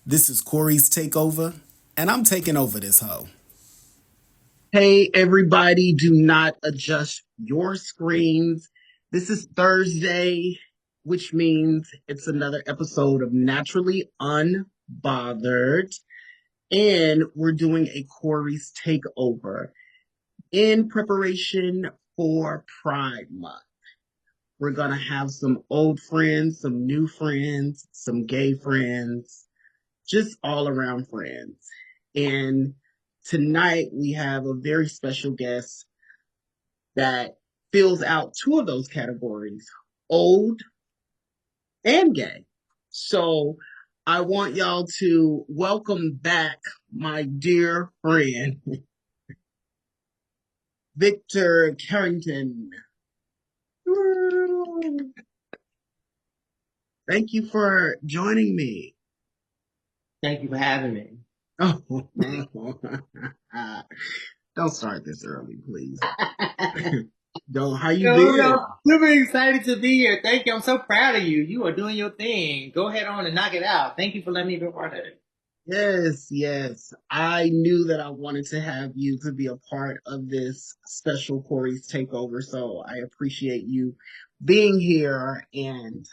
This is Corey's Takeover, and I'm taking over this hoe. Hey, everybody, do not adjust your screens. This is Thursday, which means it's another episode of Naturally Unbothered, and we're doing a Corey's Takeover in preparation for Pride Month. We're going to have some old friends, some new friends, some gay friends, just all around friends. And tonight we have a very special guest that fills out two of those categories, old and gay. So I want y'all to welcome back my dear friend, Victor Carrington. Thank you for joining me. Thank you for having me. Oh, don't start this early, please. Don't. How you been? I'm super excited to be here. Thank you. I'm so proud of you. You are doing your thing. Go ahead on and knock it out. Thank you for letting me be a part of it. Yes. I knew that I wanted to have you to be a part of this special Corey's Takeover, so I appreciate you being here and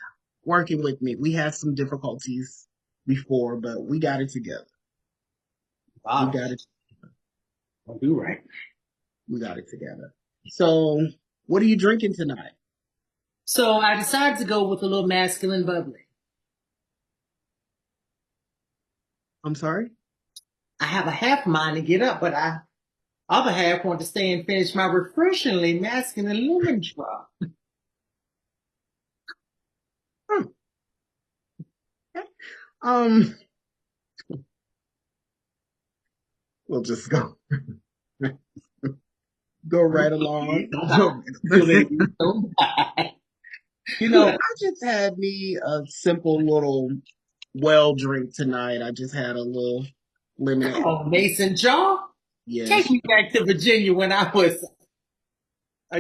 working with me. We had some difficulties before, but we got it together. Wow. We got it. I'll do right. We got it together. So, what are you drinking tonight? So I decided to go with a little masculine bubbly. I'm sorry? I have a half mind to get up, but other half want to stay and finish my refreshingly masculine lemon drop. We'll just go. Go right along. I just had me a simple little well drink tonight. I just had a little lemonade. Oh, Mason Jaw? Yes. Take me back to Virginia when I was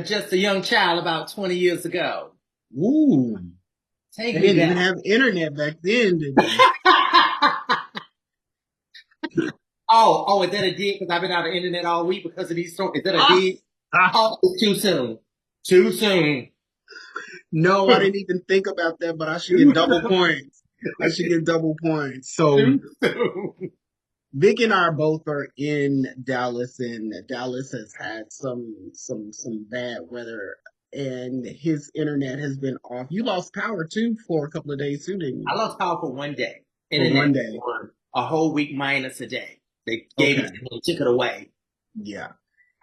just a young child about 20 years ago. Ooh. They didn't even have internet back then, did they? Oh, is that a dig? Because I've been out of internet all week because of these stories. Is that a dig? Oh, it's too soon. Too soon. No, I didn't even think about that, but I should get double points. So, Vic and I both are in Dallas, and Dallas has had some bad weather, and his internet has been off. You lost power too for a couple of days too, didn't you? I lost power for one day. For one day. For a whole week minus a day. They gave it to me, took it away. Yeah.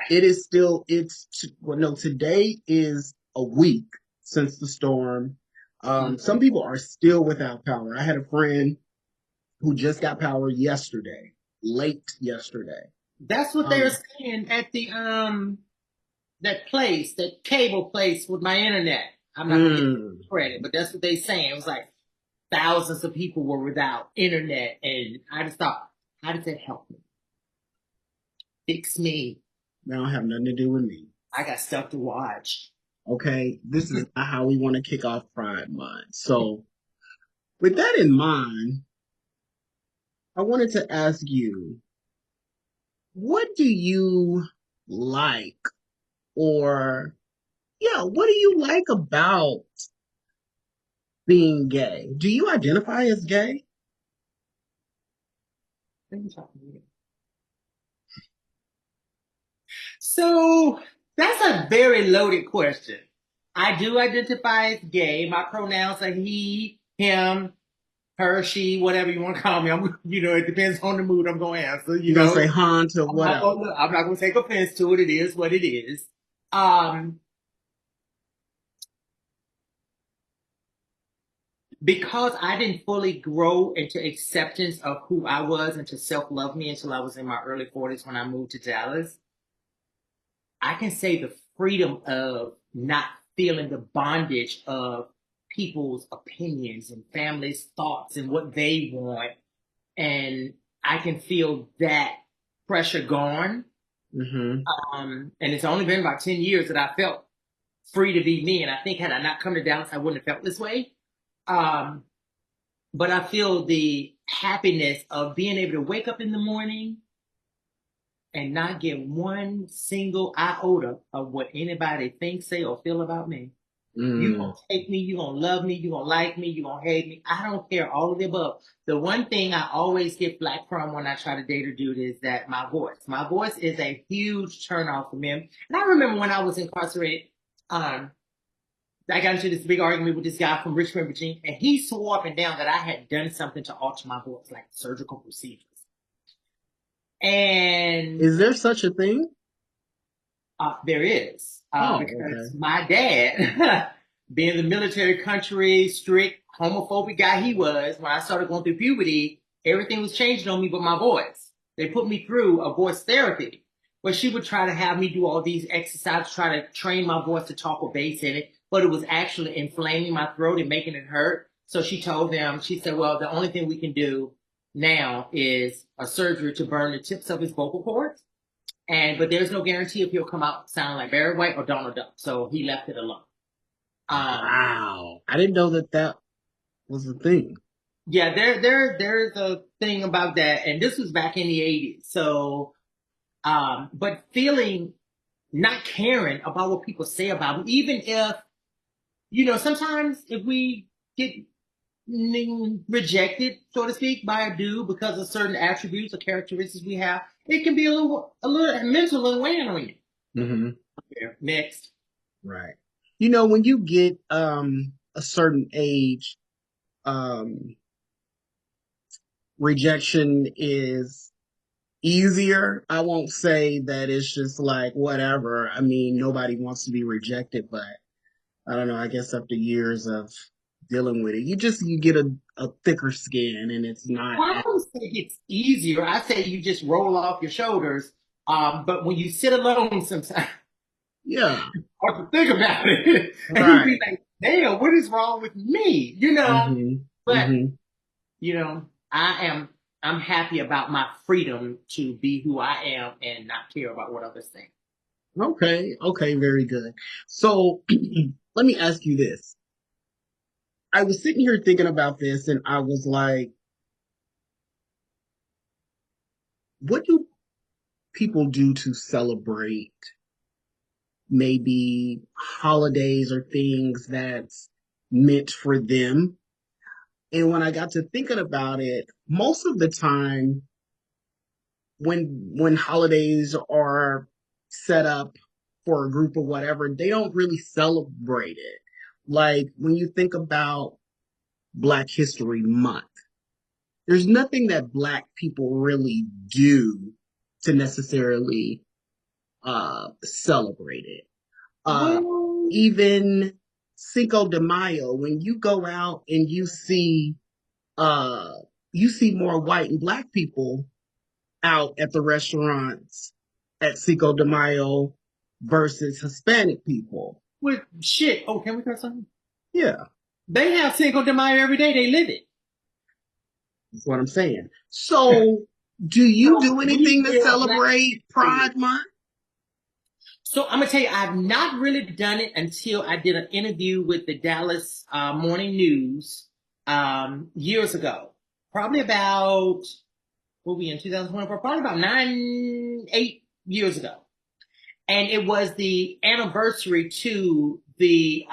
It is still, today is a week since the storm. Some people are still without power. I had a friend who just got power late yesterday. That's what they were saying at the that cable place with my internet. I'm not going to give credit, but that's what they saying. It was like thousands of people were without internet, and I just thought, how does that help me? Fix me. That don't have nothing to do with me. I got stuff to watch. Okay, this is not how we want to kick off Pride Month. So, with that in mind, I wanted to ask you, what do you like, what do you like about being gay? Do you identify as gay? So that's a very loaded question. I do identify as gay. My pronouns are he, him, her, she, whatever you want to call me. It depends on the mood I'm going to answer. You're going to say hon to what else? I'm not going to take offense to it. It is what it is. Because I didn't fully grow into acceptance of who I was and to self-love me until I was in my early 40s when I moved to Dallas, I can say the freedom of not feeling the bondage of people's opinions and families' thoughts and what they want. And I can feel that pressure gone. And it's only been about 10 years that I felt free to be me. And I think had I not come to Dallas, I wouldn't have felt this way. But I feel the happiness of being able to wake up in the morning and not get one single iota of what anybody thinks, say, or feel about me. You gonna take me, you gonna love me, you gonna like me, you gonna hate me. I don't care, all of the above. The one thing I always get flack from when I try to date a dude is that my voice is a huge turnoff for men. And I remember when I was incarcerated, I got into this big argument with this guy from Richmond, Virginia, and he swore up and down that I had done something to alter my voice, like surgical procedures. And is there such a thing? There is. Because my dad, being the military country, strict, homophobic guy he was, when I started going through puberty, everything was changing on me but my voice. They put me through a voice therapy, where she would try to have me do all these exercises, try to train my voice to talk with bass in it, but it was actually inflaming my throat and making it hurt. So she told them, she said, well, the only thing we can do now is a surgery to burn the tips of his vocal cords. But there's no guarantee if he'll come out sounding like Barry White or Donald Duck. So he left it alone. Wow. I didn't know that was a thing. Yeah, there's a thing about that. And this was back in the 80s. So, but feeling not caring about what people say about me, even if, sometimes if we get rejected, so to speak, by a dude because of certain attributes or characteristics we have, it can be a little mental weighing on you. Mm-hmm. Yeah. Next. Right. When you get a certain age, rejection is easier. I won't say that it's just like whatever. I mean, nobody wants to be rejected, but I don't know. I guess after years of dealing with it, you get a thicker skin, and it's not. Well, I don't say it's easier. I say you just roll off your shoulders. But when you sit alone, sometimes, yeah, hard to think about it, and right. you be like, "Damn, what is wrong with me?" Mm-hmm. But mm-hmm. I'm happy about my freedom to be who I am and not care about what others think. Okay, very good. So let me ask you this. I was sitting here thinking about this, and I was like, what do people do to celebrate maybe holidays or things that's meant for them? And when I got to thinking about it, most of the time when holidays are set up for a group or whatever, they don't really celebrate it. Like when you think about Black History Month, there's nothing that Black people really do to necessarily celebrate it. Even Cinco de Mayo, when you go out and you see more white and Black people out at the restaurants at Cinco de Mayo versus Hispanic people. Well, shit. Oh, can we cut something? Yeah. They have Cinco de Mayo every day. They live it. That's what I'm saying. So, do you do anything to celebrate Pride Month? So I'm gonna tell you, I've not really done it until I did an interview with the Dallas Morning News years ago. Probably about, what were we in 2024? Probably about 8 years ago. And it was the anniversary to the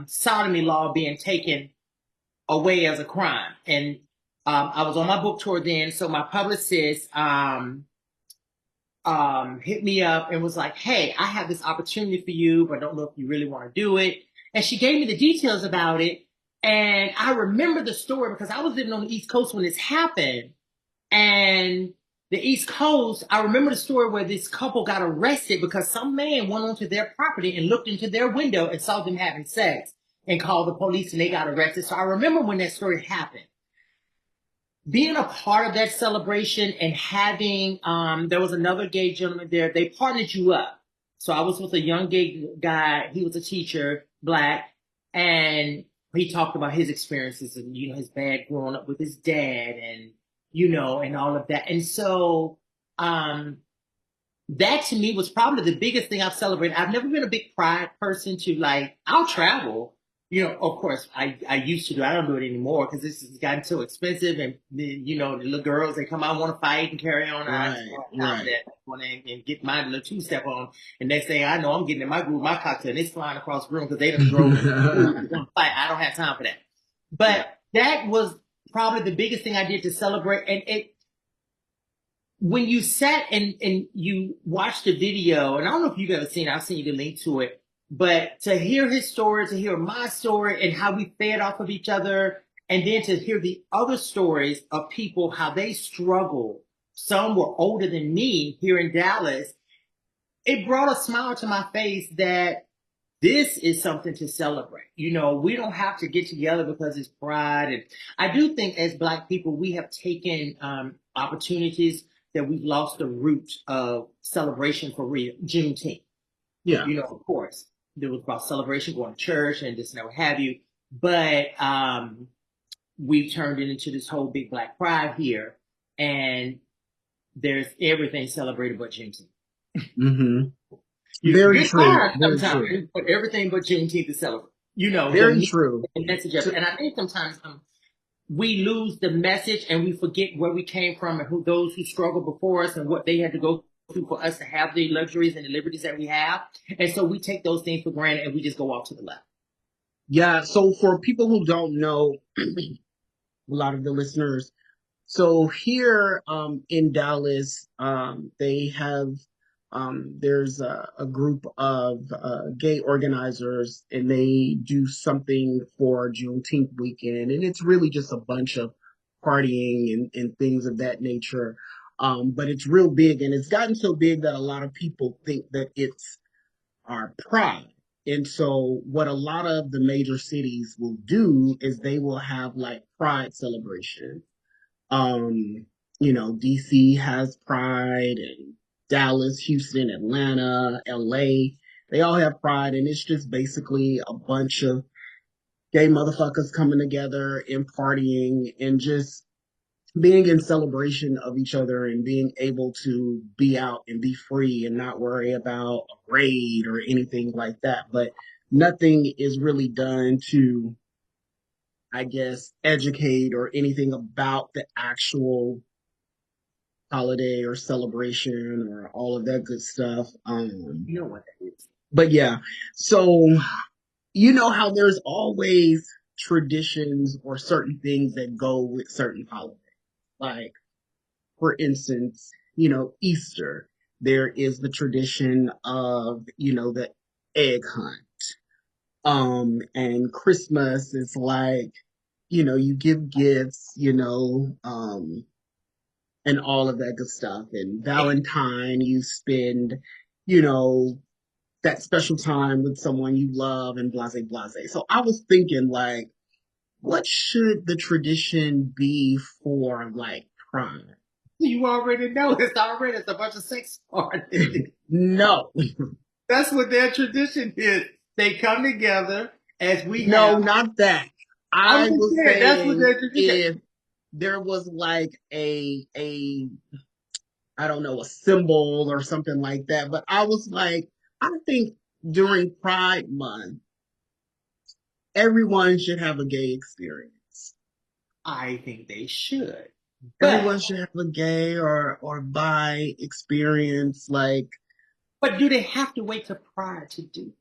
sodomy law being taken away as a crime. And I was on my book tour then, so my publicist hit me up and was like, hey, I have this opportunity for you, but I don't know if you really want to do it. And she gave me the details about it. And I remember the story because I was living on the East Coast when this happened. And the East Coast, I remember the story where this couple got arrested because some man went onto their property and looked into their window and saw them having sex and called the police and they got arrested. So I remember when that story happened. Being a part of that celebration and having, there was another gay gentleman there. They partnered you up. So I was with a young gay guy. He was a teacher, Black, and he talked about his experiences and, his bad growing up with his dad and, and all of that. And so, that to me was probably the biggest thing I've celebrated. I've never been a big pride person to like, I'll travel. You know, of course, I used to do. I don't do it anymore because this has gotten so expensive. And you know, the little girls they come out want to fight and carry on. I just don't have time for that. I want to and get my little two step on. And next thing I know, I'm getting in my group, my cocktail, and it's flying across the room because they done drove. Fight. I don't have time for that. But that was probably the biggest thing I did to celebrate. And it when you sat and you watched the video, and I don't know if you've ever seen it, I'll send you the link to it. But to hear his story, to hear my story and how we fed off of each other, and then to hear the other stories of people, how they struggle. Some were older than me here in Dallas. It brought a smile to my face that this is something to celebrate. You know, we don't have to get together because it's pride. And I do think as Black people, we have taken opportunities that we've lost the root of celebration for real. Juneteenth. Yeah. You know, of course, there was about celebration, going to church and this and that, what have you. But we've turned it into this whole big Black pride here. And there's everything celebrated but Juneteenth. Mm-hmm. Very true. Very true. But everything but Juneteenth is celebrated. You know, very true. Message of, and I think sometimes we lose the message and we forget where we came from and who those who struggled before us and what they had to go through for us to have the luxuries and the liberties that we have. And so we take those things for granted and we just go off to the left. Yeah. So for people who don't know, a lot of the listeners, so here in Dallas, they have there's a group of gay organizers, and they do something for Juneteenth weekend, and it's really just a bunch of partying and things of that nature. But it's real big, and it's gotten so big that a lot of people think that it's our pride. And so what a lot of the major cities will do is they will have like pride celebration. You know, DC has pride, and Dallas, Houston, Atlanta, LA, they all have pride, and it's just basically a bunch of gay motherfuckers coming together and partying and just being in celebration of each other and being able to be out and be free and not worry about a raid or anything like that. But nothing is really done to, I guess, educate or anything about the actual holiday or celebration or all of that good stuff. You know what that is. But yeah, so you know how there's always traditions or certain things that go with certain holidays. Like, for instance, you know, Easter, there is the tradition of, you know, the egg hunt. And Christmas is like, you know, you give gifts, you know, and all of that good stuff. And Valentine, you spend, you know, that special time with someone you love and blase, blase. So I was thinking, like, what should the tradition be for, like, Pride? You already know it's a bunch of sex parties. No. That's what their tradition is. They come together as we No, have. not that. I was saying that's what their tradition if there was like a I don't know, a symbol or something like that. But I was like, I think during Pride Month, everyone should have a gay experience. I think they should. Everyone should have a gay or bi experience. Like, but do they have to wait to Pride to do it?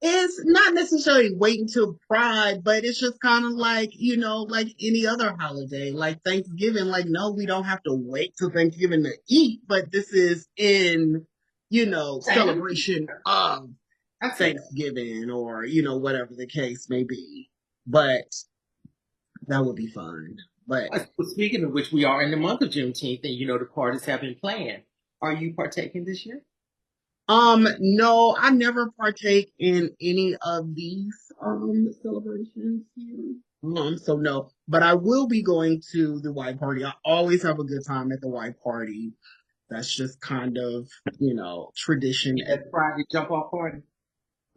It's not necessarily wait until Pride, but it's just kind of like, you know, like any other holiday, like Thanksgiving. Like, no, we don't have to wait till Thanksgiving to eat, but this is in, you know, celebration of Thanksgiving or, you know, whatever the case may be. But that would be fun. But speaking of which, we are in the month of Juneteenth, and you know the parties have been planned. Are you partaking this year? No, I never partake in any of these celebrations here. So no, but I will be going to the white party. I always have a good time at the white party. That's just kind of, you know, tradition. At Friday jump off party.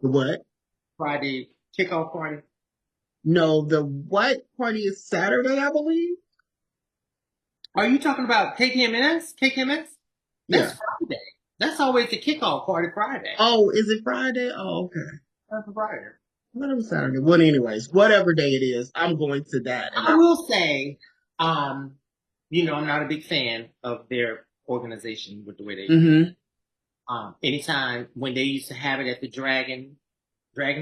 The what? Friday kickoff party. No, the white party is Saturday, I believe. Are you talking about KKMS? KKMS? That's Yeah. Friday. That's always the kickoff party Friday. Oh, is it Friday? Oh, okay. That's Friday. What was Saturday? Well, anyways, whatever day it is, I'm going to that. I will say, you know, I'm not a big fan of their organization with the way they do. Anytime when they used to have it at the Dragon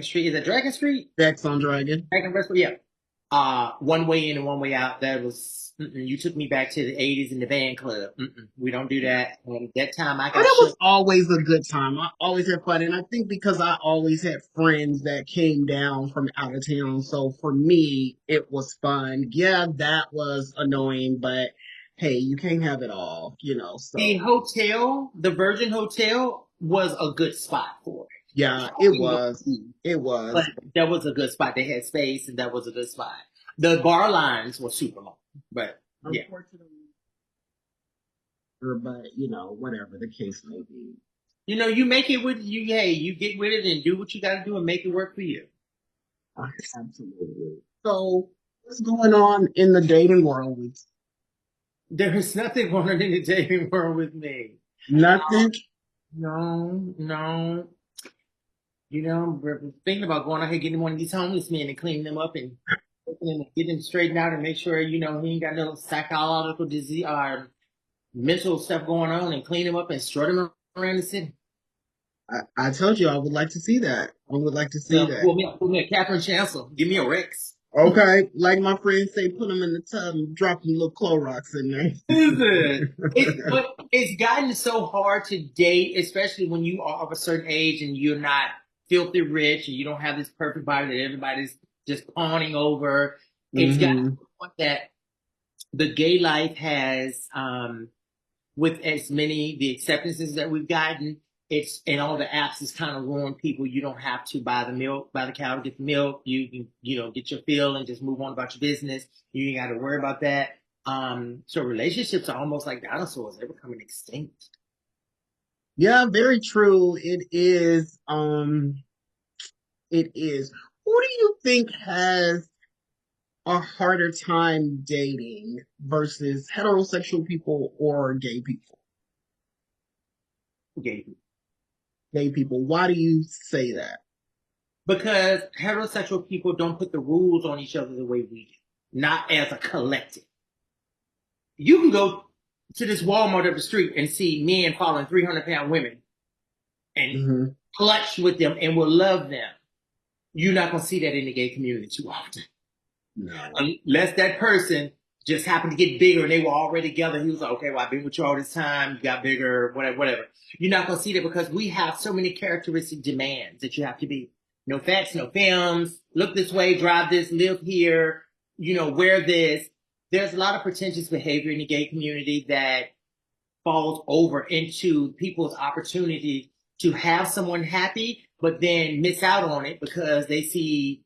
Street, is that Dragon Street? Dex on Dragon. Dragon Restaurant, yeah. One way in and one way out. That was you took me back to the '80s in the band club. We don't do that. And that time I got. But it was always a good time. I always had fun, and I think because I always had friends that came down from out of town, so for me it was fun. Yeah, that was annoying, but hey, you can't have it all, you know. So the hotel, the Virgin Hotel, was a good spot for it. Yeah, it was. It was. But that was a good spot. They had space, and that was a good spot. The bar lines were super long, but yeah. Unfortunately, but you know, whatever the case may be. You know, you make it with you. Hey, you get with it and do what you got to do and make it work for you. Absolutely. So, what's going on in the dating world with? There is nothing going on in the dating world with me. Nothing. No. You know, we're thinking about going out here getting one of these homeless men and cleaning them up and get them straightened out and make sure, you know, he ain't got no psychological disease or mental stuff going on and clean him up and strut him around the city. I told you I would like to see that. I would like to see that. Pull me a Catherine Chancellor. Give me a Rex. Okay. Like my friends say, put them in the tub and drop them little Clorox in there. But it's gotten so hard to date, especially when you are of a certain age and you're not filthy rich and you don't have this perfect body that everybody's just pawning over. It's gotten to the point that the gay life has, with as many the acceptances that we've gotten, it's and all the apps is kind of ruined people. You don't have to buy the cow to get the milk. You can, you know, get your fill and just move on about your business. You ain't got to worry about that. So relationships are almost like dinosaurs. They're becoming extinct. Yeah, very true. It is. It is. Who do you think has a harder time dating versus heterosexual people or gay people? Gay people. Why do you say that? Because heterosexual people don't put the rules on each other the way we do, not as a collective. You can go to this Walmart up the street and see men following 300-pound women and clutch with them and will love them. You're not going to see that in the gay community too often. No. Unless that person just happened to get bigger and they were already together. He was like, okay, well, I've been with you all this time. You got bigger, whatever. You're not going to see that because we have so many characteristic demands that you have to be. No fats, no films, look this way, drive this, live here, you know, wear this. There's a lot of pretentious behavior in the gay community that falls over into people's opportunity to have someone happy, but then miss out on it because they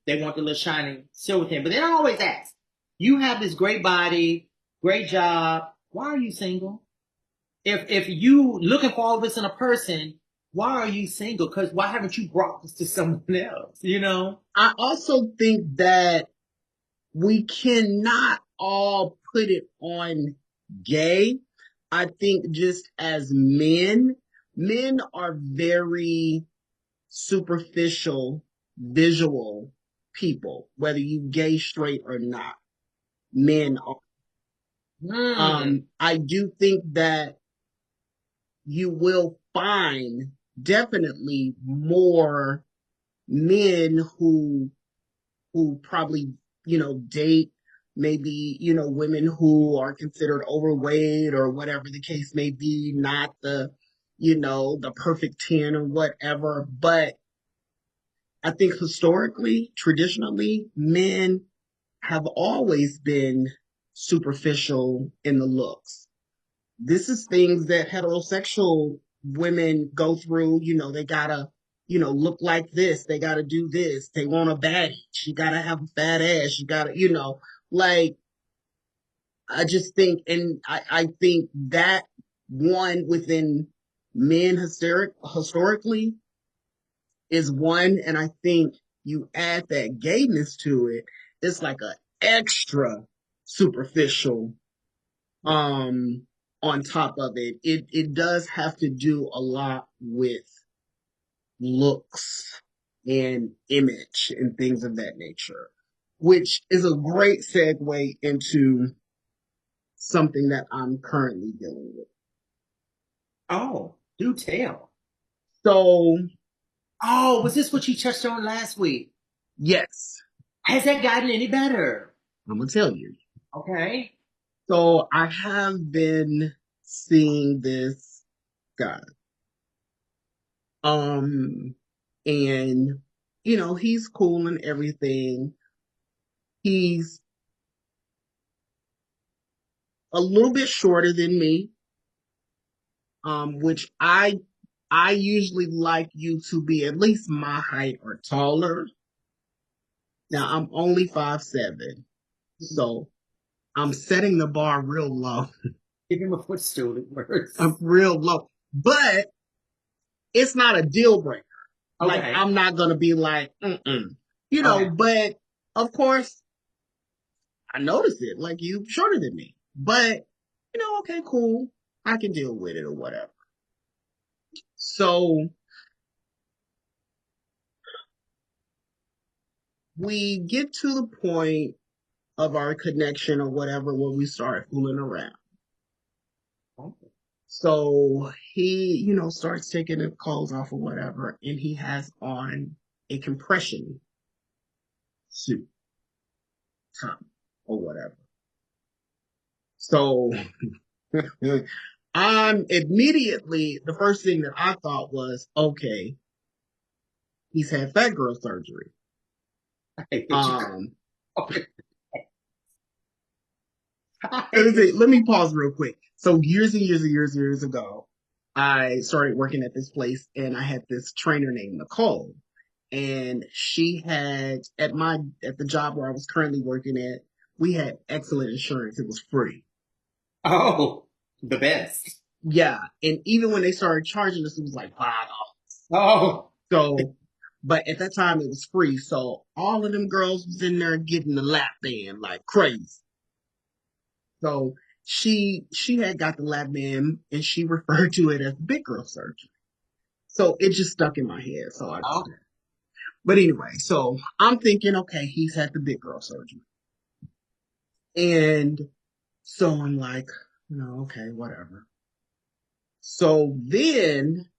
want the little shining silver thing. But they don't always ask. You have this great body, great job. Why are you single? If you looking for all this in a person, why are you single? Because why haven't you brought this to someone else? You know? I also think that we cannot all put it on gay. I think just as men are very superficial, visual people, whether you gay, straight, or not. Men are. I do think that you will find definitely more men who probably, you know, date maybe, you know, women who are considered overweight or whatever the case may be, not the, you know, the perfect 10 or whatever. But I think historically, traditionally, men have always been superficial in the looks. This is things that heterosexual women go through. You know, they gotta, you know, look like this. They gotta do this. They want a baddie. She gotta have a fat ass. You gotta, you know, like, I just think, and I think that one within men historically is one, and I think you add that gayness to it, it's like an extra superficial on on top of it, it does have to do a lot with looks and image and things of that nature, which is a great segue into something that I'm currently dealing with. Oh, do tell. So, Oh, was this what you touched on last week? yes, Has that gotten any better? I'm gonna tell you. Okay. So I have been seeing this guy. And he's cool and everything. He's a little bit shorter than me, which I usually like you to be at least my height or taller. Now I'm only 5'7", so I'm setting the bar real low. Give him a footstool. It works. I'm real low, but it's not a deal breaker. Like, Okay. I'm not gonna be like, Okay. but of course I noticed it. Like, you shorter than me, but okay, cool. I can deal with it or whatever. So we get to the point of our connection or whatever when we start fooling around. Okay. So he, starts taking the clothes off or whatever, and he has on a compression suit, top or whatever. So I'm immediately, the first thing that I thought was, okay, he's had fat girl surgery. Okay. Let me pause real quick. So years and years and years and years ago, I started working at this place, and I had this trainer named Nicole, and she had at the job where I was currently working at, we had excellent insurance. It was free. Oh, the best. Yeah, and even when they started charging us, it was like $5. Oh, So, but at that time it was free. So all of them girls was in there getting the lap band like crazy. So she had got the lap band, and she referred to it as big girl surgery. So it just stuck in my head. So okay. but anyway, so I'm thinking, okay, he's had the big girl surgery. And so I'm like, okay, whatever. So then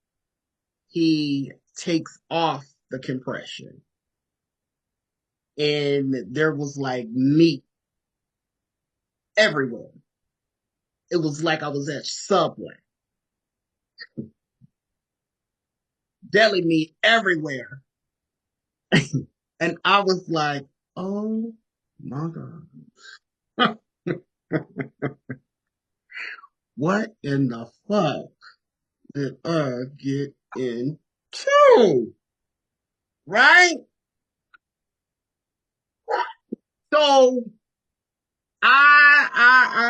he takes off the compression, and there was like meat everywhere. It was like I was at Subway. Deli meat everywhere. And I was like, oh my God. What in the fuck did I get into? Right? So I'm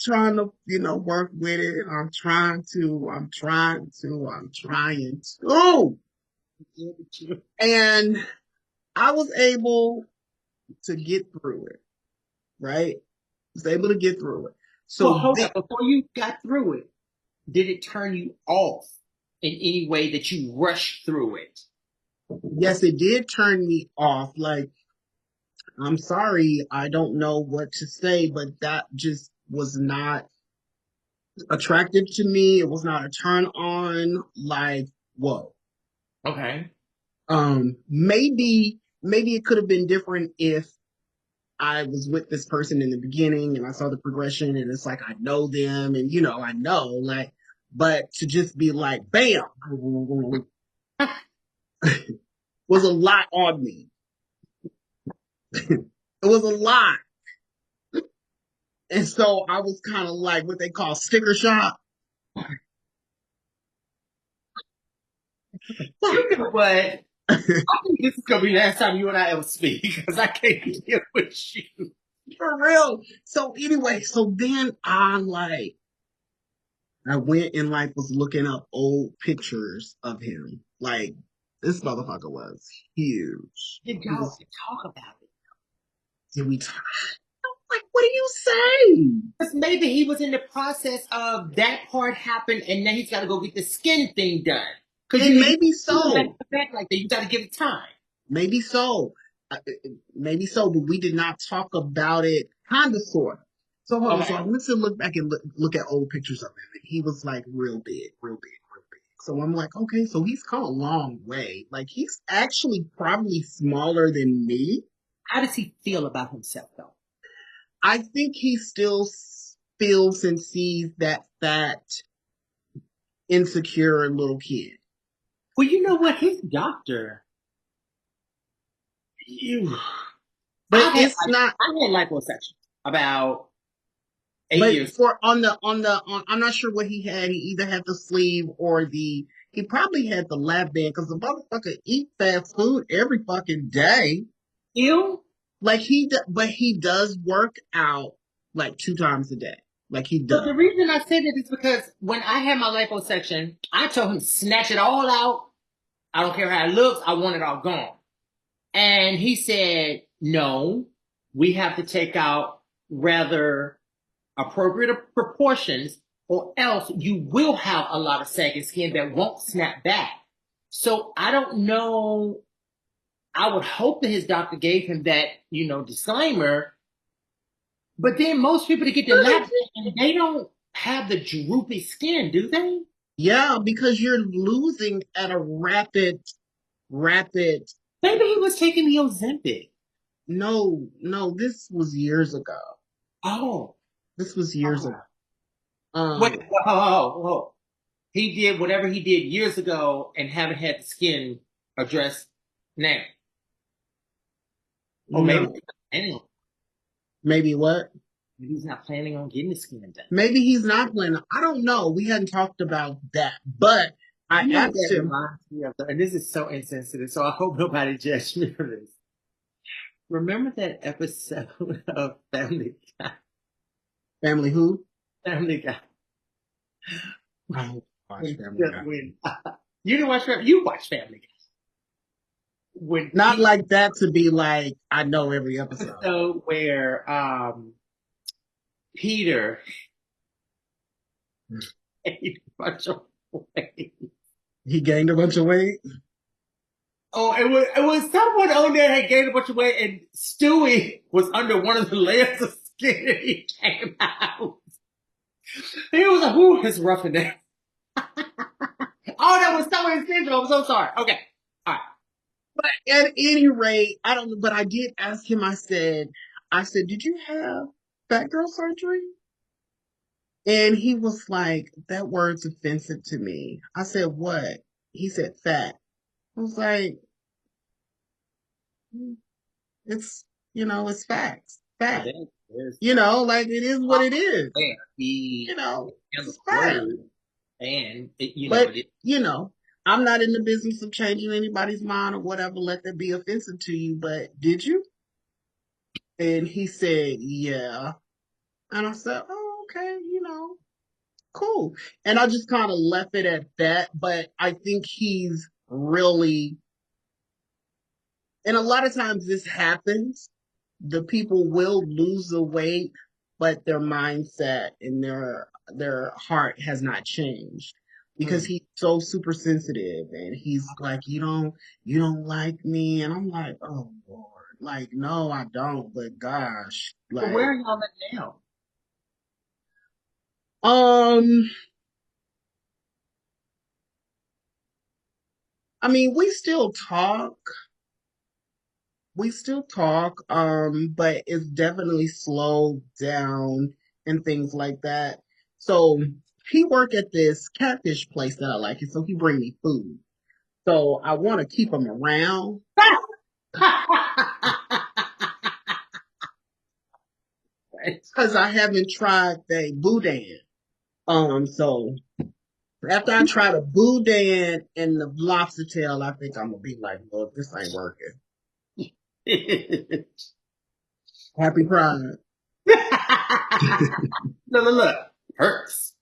trying to, work with it. I'm trying to. And I was able to get through it, right? Was able to get through it. So Well, hold up. Before you got through it, did it turn you off in any way that you rushed through it? yes, it did turn me off. Like, I'm sorry, I don't know what to say, but that just was not attractive to me. It was not a turn on. Like, whoa. Okay. Maybe it could have been different if I was with this person in the beginning and I saw the progression, and it's like I know them, and I know, like, but to just be like bam was a lot on me. It was a lot. And so I was kind of like what they call sticker shock. You know what? I think this is gonna be the last time you and I ever speak because I can't deal with you. For real. So anyway, so then I went and like was looking up old pictures of him. Like, this motherfucker was huge. Did He y'all was, talk about it? did we talk? Like, What do you say? Because maybe he was in the process of that part happened, and then he's got to go get the skin thing done. Because Maybe so. Back like that, you got to give it time. Maybe so. Maybe so, but we did not talk about it. Kind of, sort of. So hold on. So I went to look back and look at old pictures of him, and he was like real big, real big, real big. So I'm like, okay, so he's come a long way. Like he's actually probably smaller than me. How does he feel about himself, though? I think he still feels and sees that fat, insecure little kid. Well, you know what? His doctor. But I had liposuction about 8 years. For on I'm not sure what he had. He either had the sleeve or he probably had the lap band because the motherfucker eat fast food every fucking day. Ew. Like but he does work out like 2 times a day. Like he does. But the reason I said it is because when I had my liposuction, I told him snatch it all out. I don't care how it looks. I want it all gone. And he said, no, we have to take out rather appropriate proportions or else you will have a lot of sagging skin that won't snap back. So I don't know. I would hope that his doctor gave him that, disclaimer. But then most people that get their lap and they don't have the droopy skin, do they? Yeah, because you're losing at a rapid. Maybe he was taking the Ozempic. No, this was years ago. Oh. This was years ago. Wait, whoa. He did whatever he did years ago and haven't had the skin addressed now. Or maybe what? Maybe he's not planning on getting the skin done. Maybe he's not planning. I don't know. We hadn't talked about that, but I asked him. And this is so insensitive, so I hope nobody judged me for this. Remember that episode of Family Guy? Family who? Family Guy. I watch Family Guy. You didn't watch Family Guy? You watch Family Guy. Not like that to be like, I know every episode. So where Peter gained a bunch of weight. He gained a bunch of weight? Oh, it was someone on there had gained a bunch of weight, and Stewie was under one of the layers of skin, and he came out. He was like, "Whoo, it's rough in there." Oh, that was so insensitive. I'm so sorry. Okay, all right. But at any rate, I don't know. But I did ask him. I said, "Did you have fat girl surgery?" And he was like, "That word's offensive to me." I said, "What?" He said, "Fat." I was like, it's facts. Fact. Like it is what it is. It's fact. And, I'm not in the business of changing anybody's mind or whatever, let that be offensive to you, but did you? And he said, yeah. And I said, oh, okay, cool. And I just kind of left it at that, but I think he's really, and a lot of times this happens, the people will lose the weight, but their mindset and their heart has not changed because he's so super sensitive and he's like, you don't like me. And I'm like, oh Lord, like, no, I don't, but gosh. Like, but where are y'all at now? I mean, we still talk, but it's definitely slowed down and things like that. So he work at this catfish place that I like, and so he bring me food. So I want to keep him around. Because I haven't tried the boudin. So after I try the boudin and the lobster tail, I think I'm gonna be like, look, this ain't working. Happy Pride. Look. Hurts.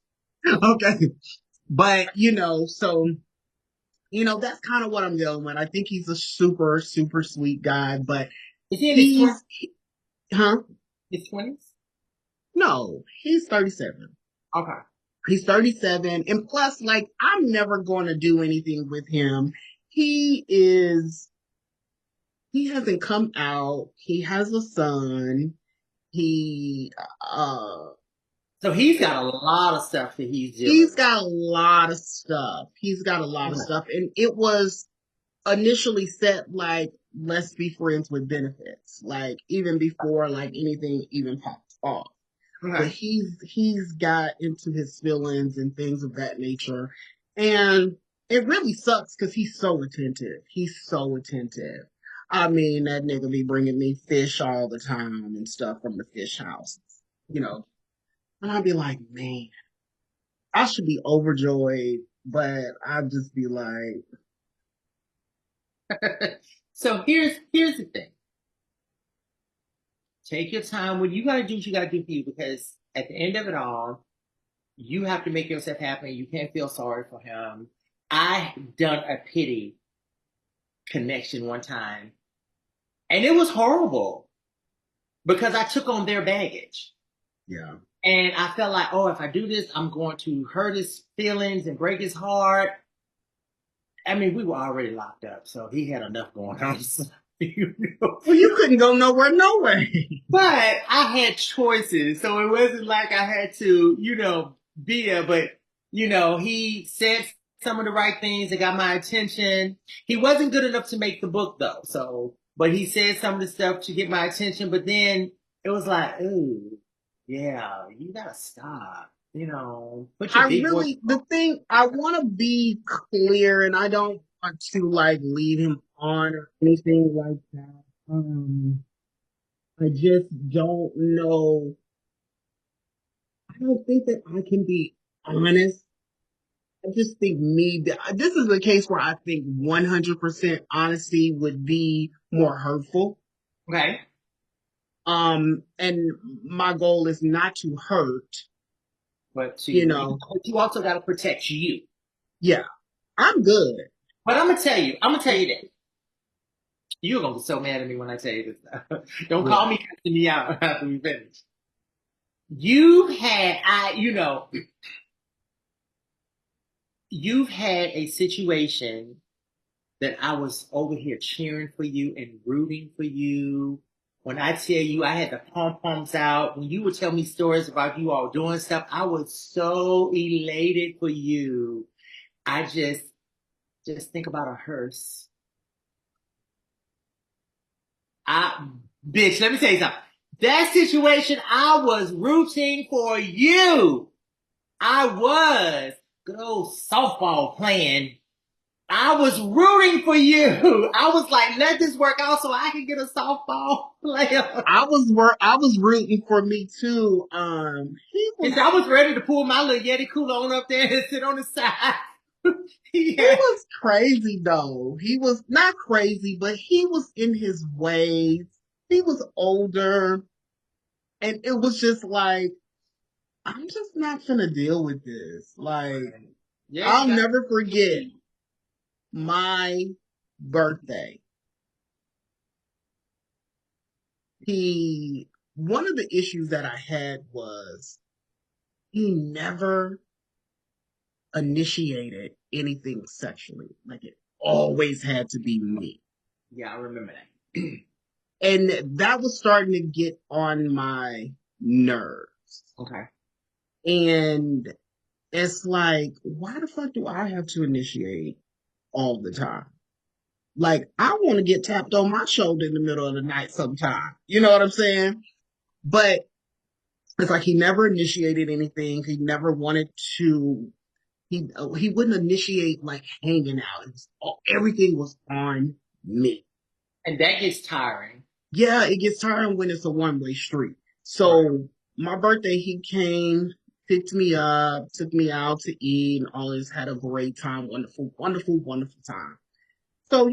Okay. But, so, that's kind of what I'm dealing with. I think he's a super, super sweet guy, but is he in his 20s? Huh? His 20s? No, he's 37. Okay. He's 37. And plus, like, I'm never going to do anything with him. He hasn't come out. He has a son. He, uh, So he's got a lot of stuff that he's dealing he's with. got a lot of stuff. He's got a lot of stuff. And it was initially set like, let's be friends with benefits. Like, even before, like, anything even pops off. But Okay. he's got into his feelings and things of that nature. And it really sucks because he's so attentive. He's so attentive. I mean, that nigga be bringing me fish all the time and stuff from the fish house, you know. And I'd be like, man, I should be overjoyed, but I'd just be like, So here's the thing. Take your time. What you got to do, what you got to do for you, because at the end of it all, you have to make yourself happy. You can't feel sorry for him. I done a pity connection one time, and it was horrible because I took on their baggage. yeah. And I felt like, oh, if I do this, I'm going to hurt his feelings and break his heart. I mean, we were already locked up, so he had enough going on. You know? Well, you couldn't go nowhere, no way. But I had choices, so it wasn't like I had to, be there. But, he said some of the right things that got my attention. He wasn't good enough to make the book, though. But he said some of the stuff to get my attention. But then it was like, ooh, yeah, you gotta stop. Put your big boy. I want to be clear and I don't want to like lead him on or anything like that. I just don't know. I don't think that I can be honest. I just think this is a case where I think 100% honesty would be more hurtful. Okay. And my goal is not to hurt, But you know. you also got to protect you. Yeah, I'm good. But I'm gonna tell you that. You're gonna be so mad at me when I tell you this stuff. Don't call me cussing me out after we finish. You've had you've had a situation that I was over here cheering for you and rooting for you. When I tell you I had the pom-poms out, when you would tell me stories about you all doing stuff, I was so elated for you. I just think about a hearse. Bitch, let me tell you something. That situation, I was rooting for you. I was. Good old softball playing. I was rooting for you. I was like, let this work out so I can get a softball player. I was rooting for me too. I was ready to pull my little Yeti cooler on up there and sit on the side. He was crazy though. He was not crazy, but he was in his ways. He was older. And it was just like, I'm just not gonna deal with this. Like, I'll never forget my birthday. One of the issues that I had was he never initiated anything sexually. Like, it always had to be me. Yeah, I remember that. And that was starting to get on my nerves. Okay. And it's like, why the fuck do I have to initiate all the time? Like, I want to get tapped on my shoulder in the middle of the night sometime. You know what I'm saying? But it's like he never initiated anything. He never wanted to. He wouldn't initiate like hanging out. Everything was on me. And that gets tiring. Yeah, it gets tiring when it's a one-way street. So my birthday, he came, picked me up, took me out to eat, and always had a great time. Wonderful, wonderful, wonderful time. So,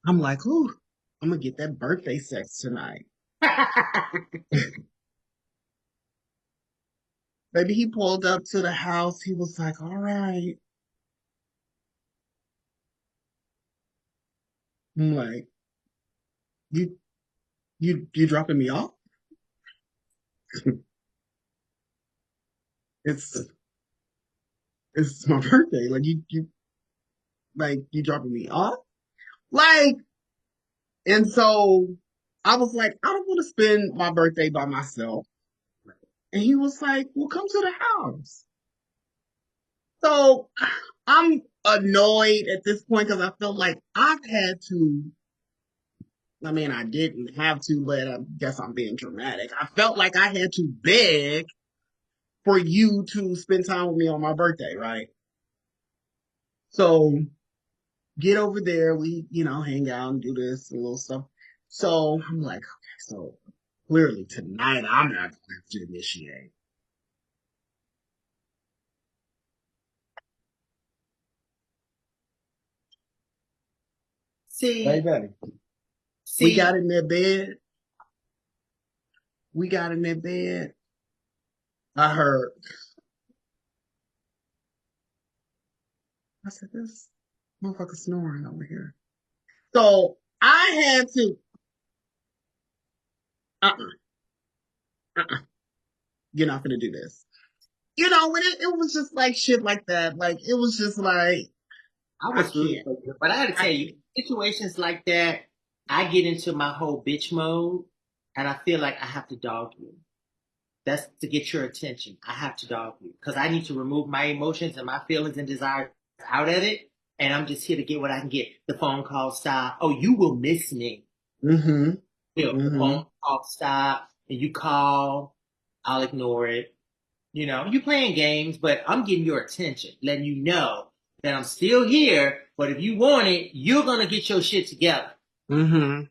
I'm like, ooh, I'm gonna get that birthday sex tonight. Maybe he pulled up to the house. He was like, all right. I'm like, you dropping me off? It's my birthday. Like you dropping me off? Like, and so I was like, I don't want to spend my birthday by myself. And he was like, well, come to the house. So I'm annoyed at this point because I feel like I've had to. I mean, I didn't have to, but I guess I'm being dramatic. I felt like I had to beg for you to spend time with me on my birthday, right? So get over there. We, hang out and do this and little stuff. So I'm like, okay, so clearly tonight I'm not going to have to initiate. See, Baby. We got in that bed. I heard. I said, this motherfucker snoring over here. So I had to. You're not gonna do this. When it was just like shit like that. Like it was just like I was rooting for you, but I had to tell you, situations like that, I get into my whole bitch mode, and I feel like I have to dog you. That's to get your attention. I have to dog you because I need to remove my emotions and my feelings and desires out of it, and I'm just here to get what I can get. The phone call stop. Oh, you will miss me. Mm-hmm. The phone call stop, and you call. I'll ignore it. You playing games, but I'm getting your attention, letting you know that I'm still here. But if you want it, you're gonna get your shit together. And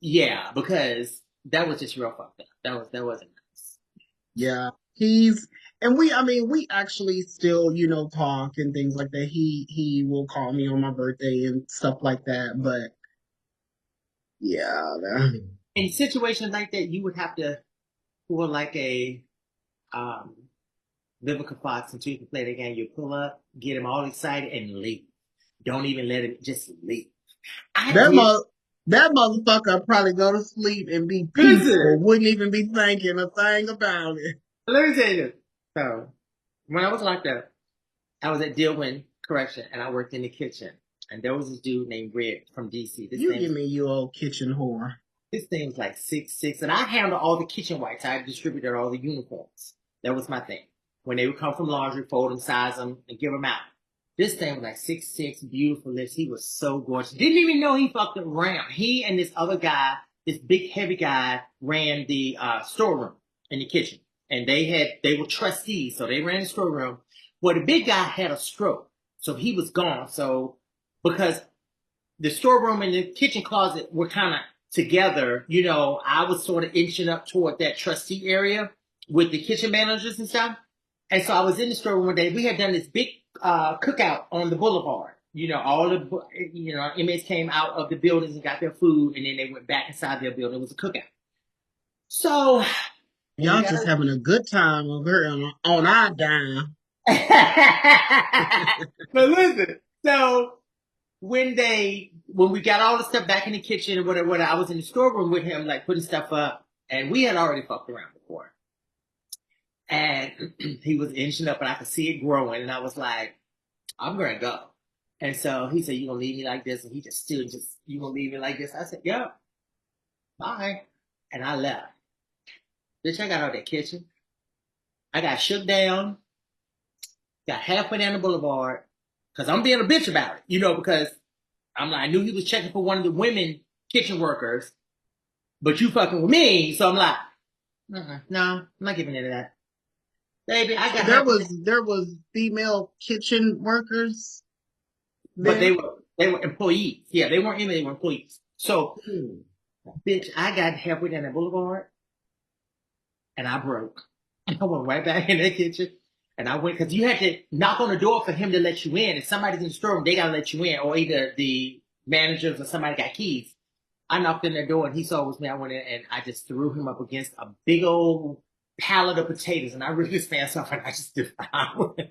yeah, because that was just real fucked up. That wasn't nice. Yeah, we actually still, talk and things like that. He will call me on my birthday and stuff like that. But yeah, in situations like that, you would have to pull like a Vivica Fox until you can play the game. You pull up, get him all excited, and leave. Don't even let him just leave. That motherfucker probably go to sleep and be peaceful. Wouldn't even be thinking a thing about it. Let me tell you. So when I was like that, I was at Dillwyn Correction and I worked in the kitchen. And there was this dude named Red from DC. You give me you old kitchen whore. This thing's like 6'6", and I handle all the kitchen whites. I distributed all the uniforms. That was my thing. When they would come from laundry, fold them, size them, and give them out. This thing was like 6'6", beautiful lips. He was so gorgeous. Didn't even know he fucking ran. He and this other guy, this big heavy guy, ran the storeroom in the kitchen. And they were trustees, so they ran the storeroom. Well, the big guy had a stroke, so he was gone. So because the storeroom and the kitchen closet were kind of together, I was sort of inching up toward that trustee area with the kitchen managers and stuff. And so I was in the storeroom one day. We had done this big cookout on the boulevard. All the inmates came out of the buildings and got their food, and then they went back inside their building. It was a cookout. So y'all just having a good time over here on our dime. But listen, so when we got all the stuff back in the kitchen and whatever, I was in the storeroom with him, like putting stuff up, and we had already fucked around before. And he was inching up and I could see it growing, and I was like, I'm gonna go. And so he said, you gonna leave me like this? And he just still you gonna leave me like this? I said, yeah, bye. And I left. Bitch, I got out of that kitchen. I got shook down, got halfway down the boulevard, because I'm being a bitch about it, because I knew he was checking for one of the women kitchen workers, but you fucking with me, so I'm like, no, I'm not giving into that. Baby, I got there was female kitchen workers, but they were employees. Yeah, they weren't even, they were employees. So, bitch, I got halfway down that boulevard, and I broke. I went right back in that kitchen. And I went, because you had to knock on the door for him to let you in. If somebody's in the storeroom, they got to let you in. Or either the managers or somebody got keys. I knocked on their door and he saw it was me. I went in and I just threw him up against a big old pallet of potatoes. And I ripped his pants off and I just devoured him.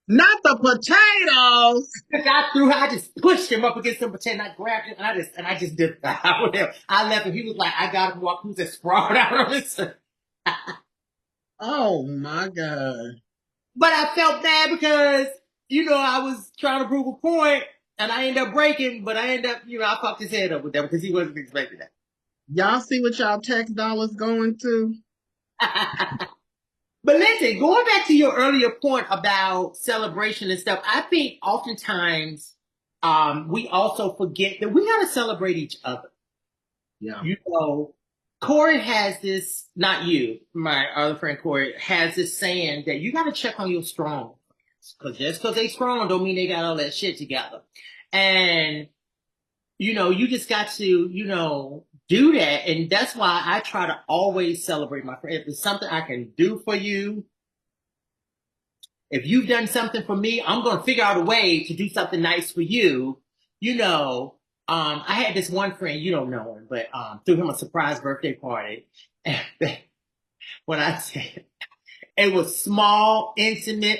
Not the potatoes! I just pushed him up against the potato and I grabbed him and I just devoured him. I left him. He was like, I got him walking, he just sprawled out on his Oh my God. But I felt bad because, I was trying to prove a point and I ended up breaking, but I ended up, I fucked his head up with that because he wasn't expecting Y'all see what y'all tax dollars going to? that. But listen, going back to your earlier point about celebration and stuff, I think oftentimes we also forget that we got to celebrate each other. Yeah. Corey has this, not you, my other friend Corey, has this saying that you got to check on your strong. Because just because they strong don't mean they got all that shit together. And, you just got to, do that. And that's why I try to always celebrate my friend. If it's something I can do for you, if you've done something for me, I'm going to figure out a way to do something nice for you. I had this one friend, you don't know him, but threw him a surprise birthday party. And when I say it was small, intimate,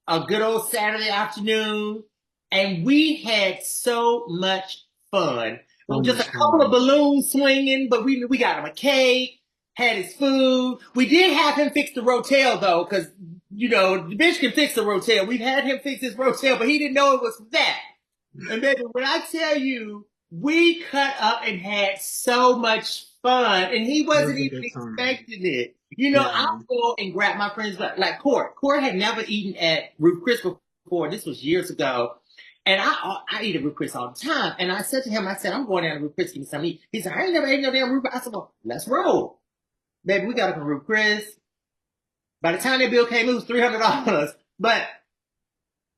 a good old Saturday afternoon, and we had so much fun. So Just much a couple fun. of balloons swinging, but we got him a cake, had his food. We did have him fix the rotel though, because the bitch can fix the rotel. We've had him fix his rotel, but he didn't know it was that. And baby, when I tell you, we cut up and had so much fun, and he It was wasn't a even good time. expecting it. Yeah. I'll go and grab my friends, like Court. Court had never eaten at Ruth Chris before. This was years ago. And I eat at Ruth Chris all the time. And I said to him, I'm going down to Ruth Chris to give me something to eat. He said, I ain't never ate no damn Ruth. I said, well, let's roll. Baby, we got up from Ruth Chris. By the time that bill came, it was $300. But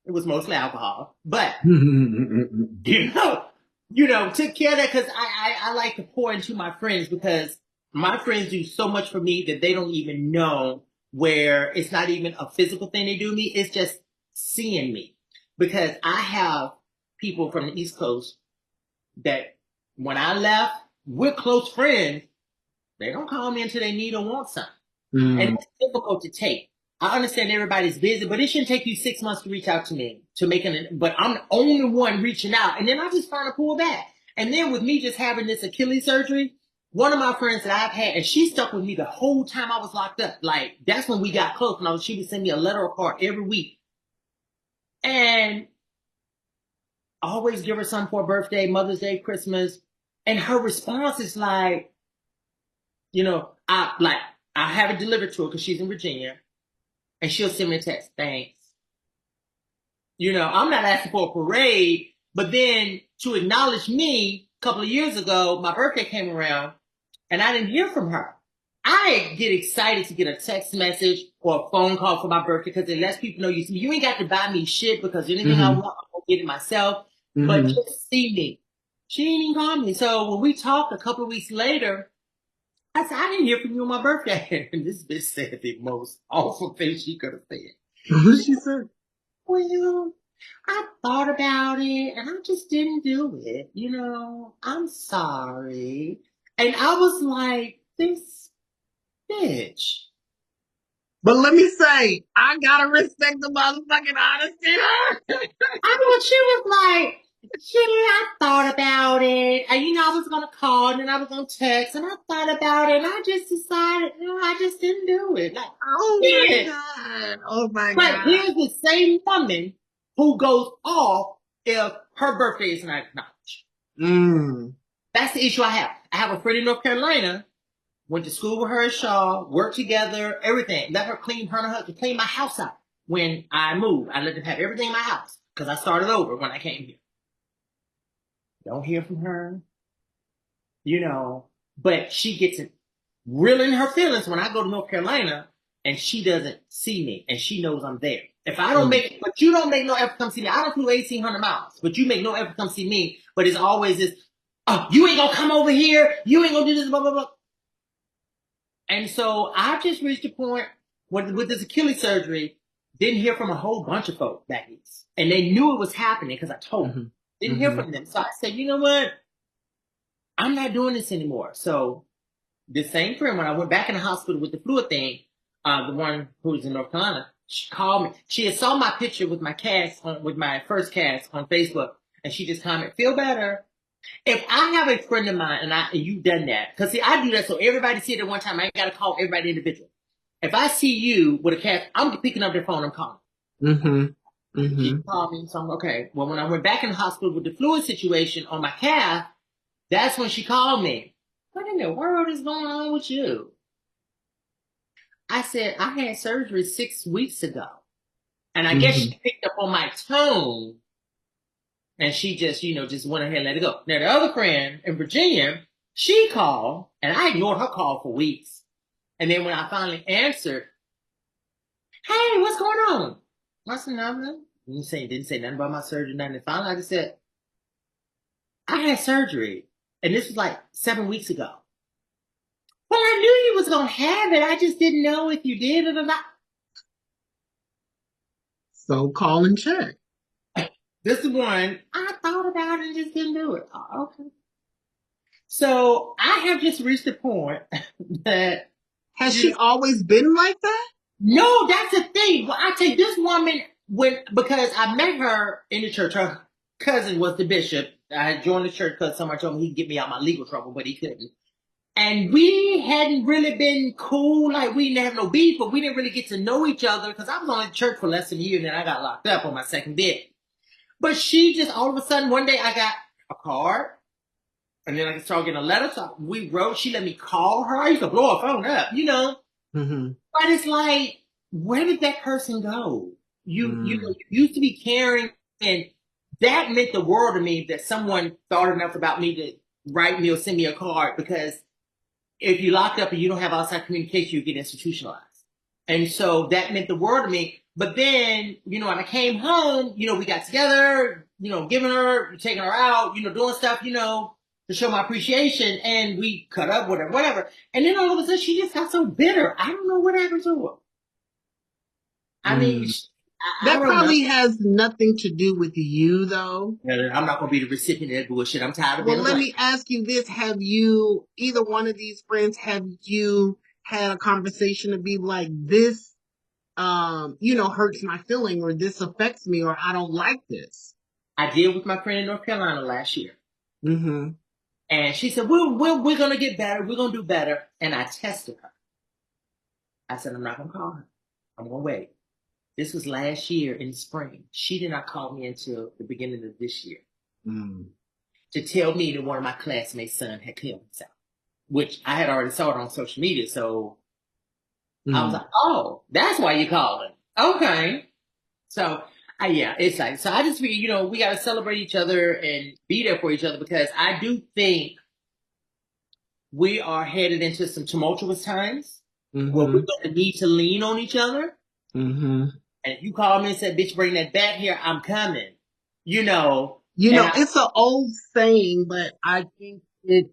it was mostly alcohol. But, took care of that because I like to pour into my friends because my friends do so much for me that they don't even know, where it's not even a physical thing they do to me. It's just seeing me. Because I have people from the East Coast that when I left, we're close friends. They don't call me until they need or want something. And it's difficult to take. I understand everybody's busy, but it shouldn't take you 6 months to reach out to me but I'm the only one reaching out. And then I just find to pull back. And then with me just having this Achilles surgery, one of my friends that I've had, and she stuck with me the whole time I was locked up. Like, that's when we got close. And she would send me a letter or card every week. And I always give her something for her birthday, Mother's Day, Christmas. And her response is like, I have it delivered to her because she's in Virginia. And she'll send me a text, thanks. I'm not asking for a parade, but then to acknowledge me, a couple of years ago, my birthday came around and I didn't hear from her. I get excited to get a text message or a phone call for my birthday because it lets people know you see me. You ain't got to buy me shit because anything I want, I'm going to get it myself. But just see me. She didn't even call me. So when we talked a couple of weeks later, I said, I didn't hear from you on my birthday. And this bitch said the most awful thing she could have said. What she said? Well, I thought about it and I just didn't do it. I'm sorry. And I was like, this bitch. But let me say, I gotta respect the motherfucking honesty. She was like, I thought about it. And, I was going to call and then I was going to text and I thought about it and I just decided, I just didn't do it. Like, oh my God. Oh my God. But here's the same woman who goes off if her birthday is not acknowledged. That's the issue I have. I have a friend in North Carolina, went to school with her at Shaw, worked together, everything. Let her clean my house out when I moved. I let them have everything in my house because I started over when I came here. Don't hear from her, but she gets it real in her feelings when I go to North Carolina and she doesn't see me and she knows I'm there. If I don't make it, but you don't make no effort to come see me. I don't flew 1,800 miles, but you make no effort to come see me. But it's always this, oh, you ain't gonna come over here. You ain't gonna do this, blah, blah, blah. And so I just reached a point with this Achilles surgery, didn't hear from a whole bunch of folks back east. And they knew it was happening because I told them. Didn't hear from them. So I said, you know what? I'm not doing this anymore. So the same friend, when I went back in the hospital with the fluid thing, the one who was in North Carolina, she called me. She had saw my picture with my cast with my first cast on Facebook, and she just commented, "Feel better." If I have a friend of mine and you've done that, because see, I do that so everybody see it at one time. I ain't got to call everybody individual. If I see you with a cat, I'm picking up their phone and calling. She called me, so I'm okay. Well, when I went back in the hospital with the fluid situation on my calf, that's when she called me. What in the world is going on with you? I said, I had surgery 6 weeks ago. And I guess she picked up on my tone and she just, just went ahead and let it go. Now, the other friend in Virginia, she called and I ignored her call for weeks. And then when I finally answered, hey, what's going on? I said, nothing. Didn't say nothing about my surgery, nothing. And finally, I just said, I had surgery. And this was like 7 weeks ago. Well, I knew you was going to have it. I just didn't know if you did it or not. So call and check. This is one, I thought about it and just didn't do it. Oh, okay. So I have just reached the point that... Has she always been like that? No, that's the thing. Well, I tell you, this woman, because I met her in the church, her cousin was the bishop. I joined the church because somebody told me he'd get me out of my legal trouble, but he couldn't. And we hadn't really been cool. Like, we didn't have no beef, but we didn't really get to know each other because I was on the church for less than a year, and then I got locked up on my second bid. But she just, all of a sudden, one day I got a card, and then I started getting a letter. So we wrote, she let me call her. I used to blow her phone up, But it's like, where did that person go? You used to be caring, and that meant the world to me that someone thought enough about me to write me or send me a card, because if you're locked up and you don't have outside communication, you get institutionalized. And so that meant the world to me. But then, when I came home, we got together, giving her, taking her out, doing stuff, to show my appreciation. And we cut up, whatever. And then all of a sudden, she just got so bitter. I don't know what happened to her. I mean, that probably has nothing to do with you, though. Yeah, I'm not going to be the recipient of that bullshit. I'm tired of it. Well, let me ask you this. Have you, either one of these friends, have you had a conversation to be like, this, hurts my feeling, or this affects me, or I don't like this? I did with my friend in North Carolina last year. And she said, we're going to get better. We're going to do better. And I tested her. I said, I'm not going to call her. I'm going to wait. This was last year in spring. She did not call me until the beginning of this year to tell me that one of my classmates' son had killed himself, which I had already saw it on social media. So I was like, oh, that's why you're calling. Okay. So, it's like, so I just feel, we got to celebrate each other and be there for each other, because I do think we are headed into some tumultuous times where we're going to need to lean on each other. And if you call me and say, bitch, bring that bat here, I'm coming. It's an old saying, but I think it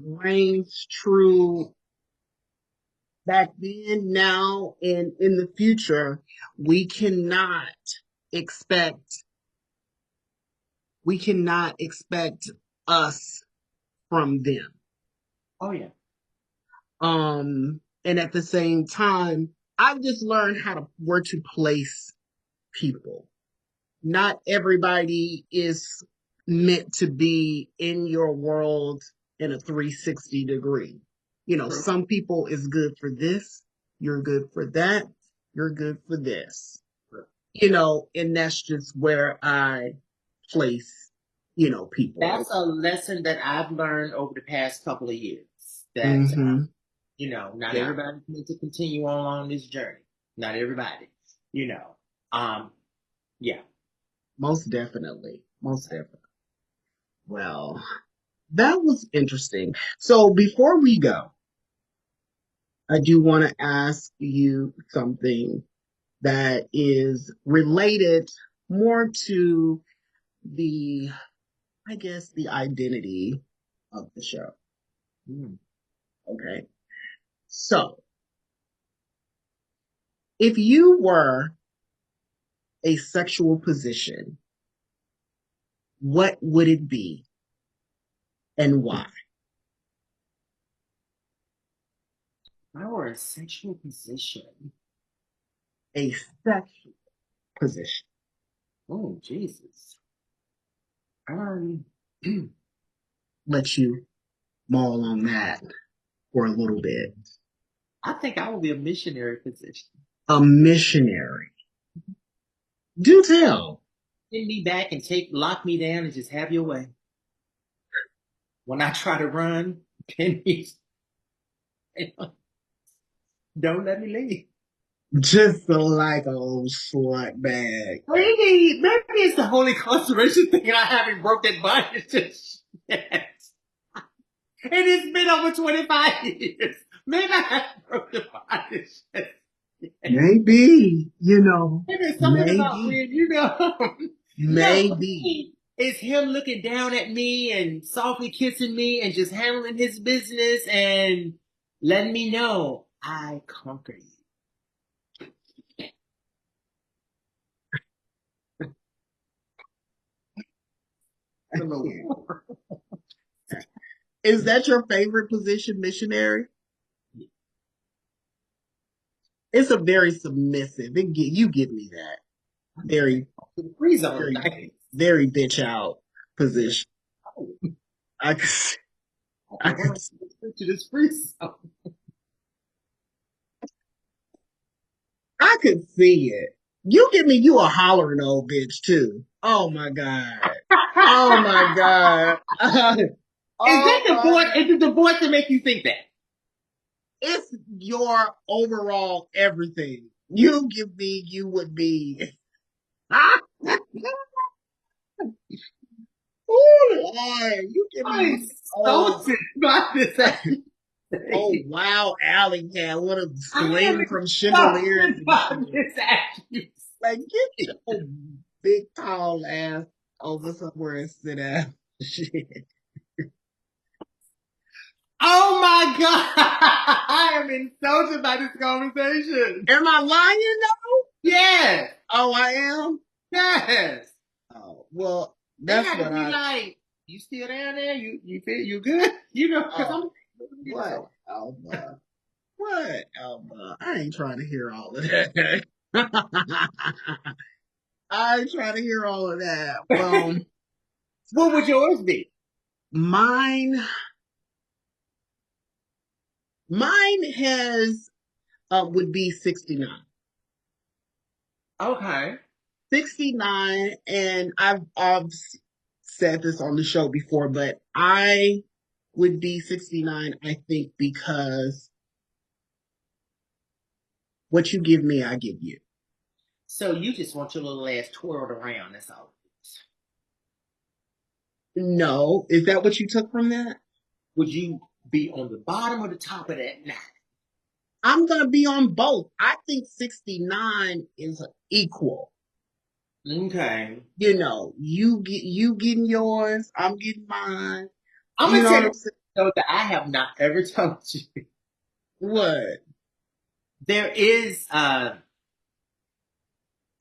reigns true back then, now, and in the future. We cannot expect us from them. Oh yeah. And at the same time, I've just learned where to place people. Not everybody is meant to be in your world in a 360 degree. Some people is good for this, you're good for that, you're good for this. And that's just where I place, people. That's a lesson that I've learned over the past couple of years. That, not everybody needs to continue on this journey. Not everybody, yeah. Most definitely. Well, that was interesting. So before we go, I do want to ask you something that is related more to the identity of the show. Okay. So, if you were a sexual position, what would it be and why? If I were a sexual position. A sexual position. Oh, Jesus. Let you mull on that for a little bit. I think I will be a missionary position. A missionary. Do tell. Send me back and lock me down and just have your way. When I try to run, pennies, don't let me leave. Just like a old slut bag. Maybe it's the whole incarceration thing and I haven't broke that bondage just yet. And it's been over 25 years. Maybe I haven't broke the bondage yet. Maybe, Maybe something about when, maybe. it's him looking down at me and softly kissing me and just handling his business and letting me know I conquer you. Is that your favorite position, missionary? It's a very submissive. You give me that. Very, Free zone. very bitch out position. I could to this free zone. I could see it. You give me you a hollering old bitch too. Oh my God. Oh my God. Is it the voice that make you think that? It's your overall everything. You give me, you would be. Oh Lord, you give me. Oh wow, Alley Cat, what a sling from Chandelier. Like get your big tall ass over somewhere and sit down. Shit. Oh my God! I am insulted by this conversation. Am I lying though? Yes. Oh, I am? Yes. Oh, well, They gotta be like, you still down there? You feel you good? Because what, Alba? What, Alba? I ain't trying to hear all of that. I ain't trying to hear all of that. Well, what would yours be? Mine has would be 69. Okay. 69, and I've said this on the show before, but I would be 69, I think, because what you give me, I give you. So you just want your little ass twirled around, that's all. No. Is that what you took from that? Would you be on the bottom or the top of that knot? I'm going to be on both. I think 69 is equal. Okay. You getting yours, I'm getting mine. I'm going to tell you that I have not ever told you. What? There is, and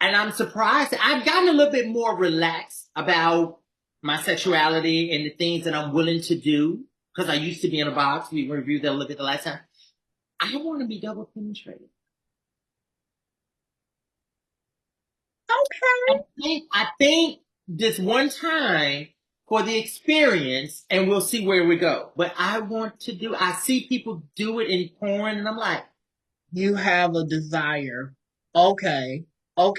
I'm surprised, I've gotten a little bit more relaxed about my sexuality and the things that I'm willing to do. Because I used to be in a box. We reviewed that a little bit the last time. I want to be double penetrated. Okay. I think this one time for the experience, and we'll see where we go. But I see people do it in porn, and I'm like, you have a desire. Okay. I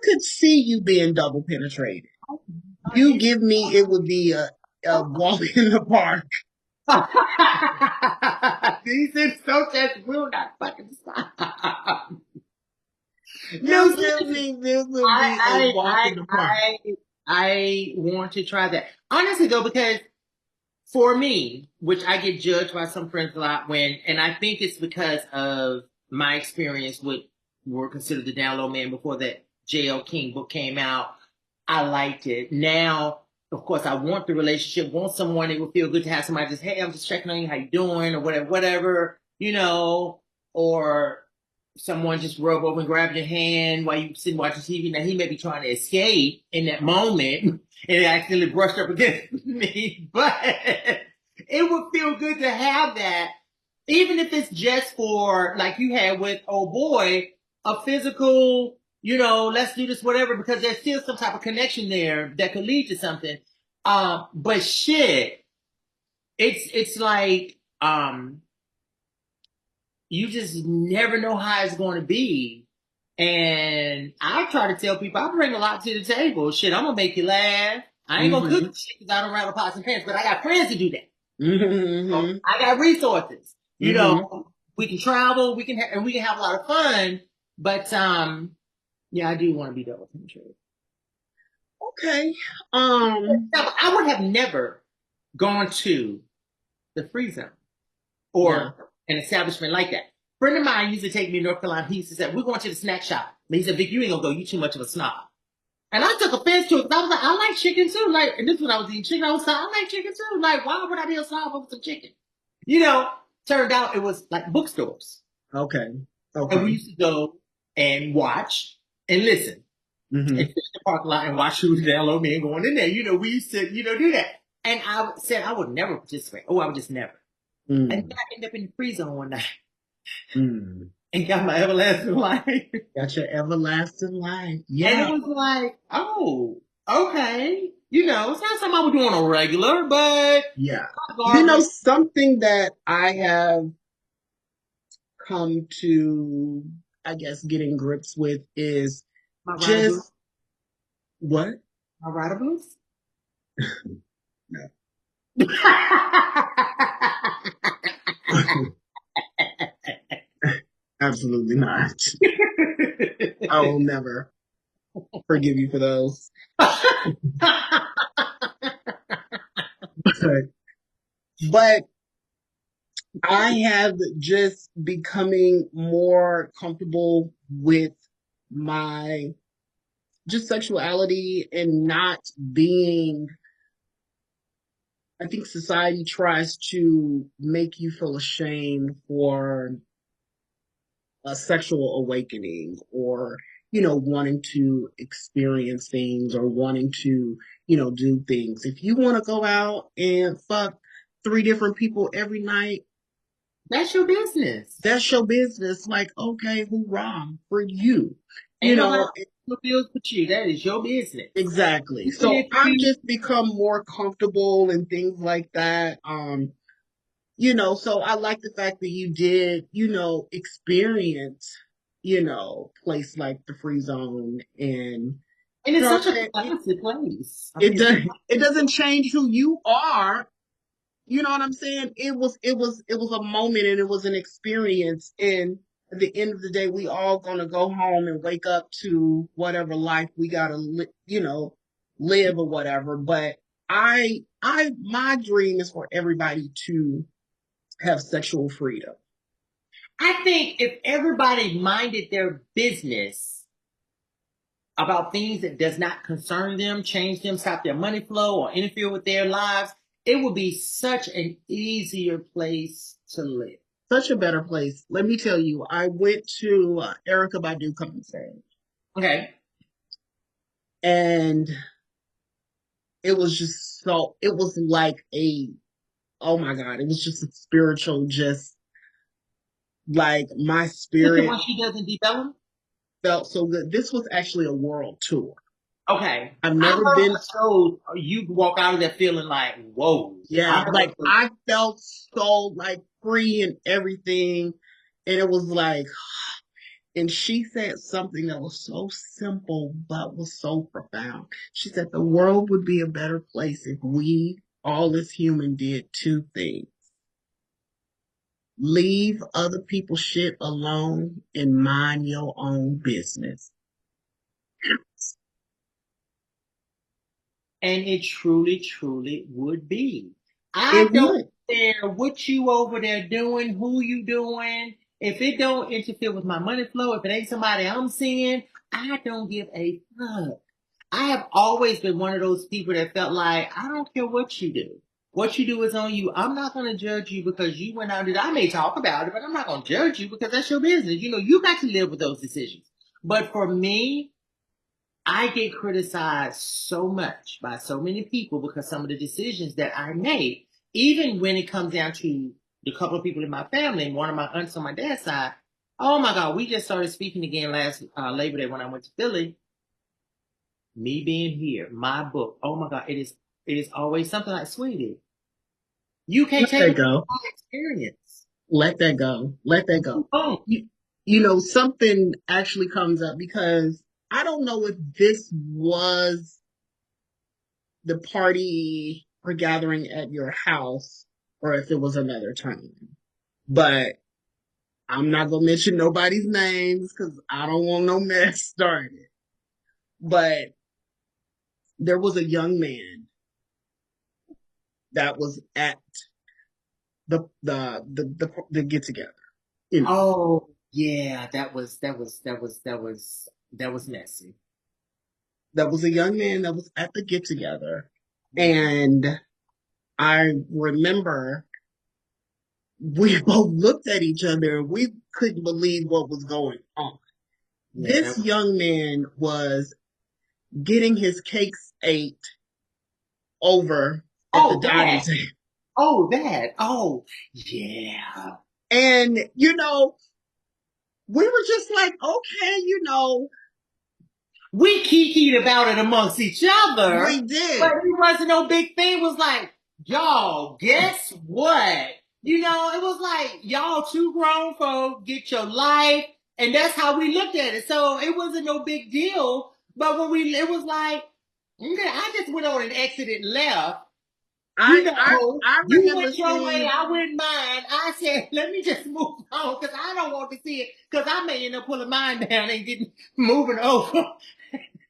could see you being double penetrated. You give me, it would be a walk in the park. These insults will not fucking stop. You give me, this would be a walk in the park. I want to try that. Honestly, though, because for me, which I get judged by some friends a lot and I think it's because of my experience with were considered the down low man before that J.L. King book came out. I liked it. Now, of course, I want the relationship, want someone that would feel good to have somebody just, hey, I'm just checking on you, how you doing, or whatever, or someone just rub over and grab your hand while you sit watching TV. Now, he may be trying to escape in that moment and it accidentally brushed up against me, but it would feel good to have that, even if it's just for, like you had with old boy, a physical, let's do this, whatever, because there's still some type of connection there that could lead to something. But shit, it's like, you just never know how it's going to be. And I try to tell people, I bring a lot to the table. Shit, I'm going to make you laugh. I ain't going to cook shit because I don't rattle pots and pans, but I got friends to do that. So I got resources. You know, we can travel, we can have a lot of fun. But yeah, I do want to be double penetrated. Okay. I would have never gone to the free zone or an establishment like that. A friend of mine used to take me to North Carolina. He used to say, we're going to the snack shop. But he said, Vic, you ain't gonna go. You too much of a snob. And I took offense to it because I was like, I like chicken too. Like, and this is when I was eating chicken. I was like, I like chicken too. Like, why would I be a snob over some chicken? You know, turned out it was like bookstores. Okay. And we used to go and watch and listen. And sit in the parking lot and watch who's download me and going in there. You know, we used to, do that. And I said I would never participate. I would just never. And then I ended up in the free zone one night. And got my everlasting life. Got your everlasting life. Yeah. And it was like, oh, okay. You know, it's not something I would do on a regular, but yeah. You know, something that I have come to, I guess, getting grips with is just what? My rider boots? No. Absolutely not. I will never forgive you for those. But I have just becoming more comfortable with my just sexuality and not being, I think society tries to make you feel ashamed for a sexual awakening or, wanting to experience things or wanting to, do things. If you want to go out and fuck 3 different people every night, that's your business. That's your business. Like, okay, hoorah for you. Ain't nobody feels for you. That is your business. Exactly. So I've just become more comfortable and things like that. So I like the fact that you did, experience, place like the free zone and it's such a fancy place. It doesn't change who you are. You know what I'm saying? It was a moment and it was an experience. And at the end of the day, we all gonna go home and wake up to whatever life we gotta, live or whatever. But my dream is for everybody to have sexual freedom. I think if everybody minded their business about things that does not concern them, change them, stop their money flow, or interfere with their lives, it would be such an easier place to live. Such a better place. Let me tell you, I went to Erykah Badu concert. Okay. And it was just it was like oh my God, it was just a spiritual, just like my spirit. Is it when she doesn't develop? Felt so good. This was actually a world tour. Okay. I've never been. So you walk out of there feeling like, whoa. Yeah, I felt so like free and everything. And it was like, and she said something that was so simple, but was so profound. She said the world would be a better place if we, all as human, did 2 things. Leave other people's shit alone and mind your own business. And it truly, truly would be. I don't care what you over there doing, who you doing. If it don't interfere with my money flow, if it ain't somebody I'm seeing, I don't give a fuck. I have always been one of those people that felt like, I don't care what you do. What you do is on you. I'm not going to judge you because you went out and I may talk about it, but I'm not going to judge you because that's your business. You got to live with those decisions. But for me, I get criticized so much by so many people because some of the decisions that I made, even when it comes down to the couple of people in my family and one of my aunts on my dad's side, oh my God, we just started speaking again last Labor Day when I went to Philly. Me being here, my book, oh my God, it is always something like, sweetie, you can't take my experience. Let that go. Let that go. Oh, Something actually comes up because I don't know if this was the party or gathering at your house or if it was another time. But I'm not going to mention nobody's names because I don't want no mess started. But there was a young man that was at the get together. oh, yeah, that was messy. There was a young man that was at the get together, and I remember we both looked at each other and we couldn't believe what was going on. Yeah, This young man was getting his cakes ate over at the dining table. Oh, yeah. And, we were just like, okay, We kikied about it amongst each other. we did. But it wasn't no big thing. It was like, y'all, guess what? It was like, y'all two grown folks, get your life. And that's how we looked at it. So it wasn't no big deal. But it was like, okay, I just went on and exited and left. I You remember went your way, seeing, I went mine. I said, let me just move on because I don't want to see it because I may end up pulling mine down and moving over.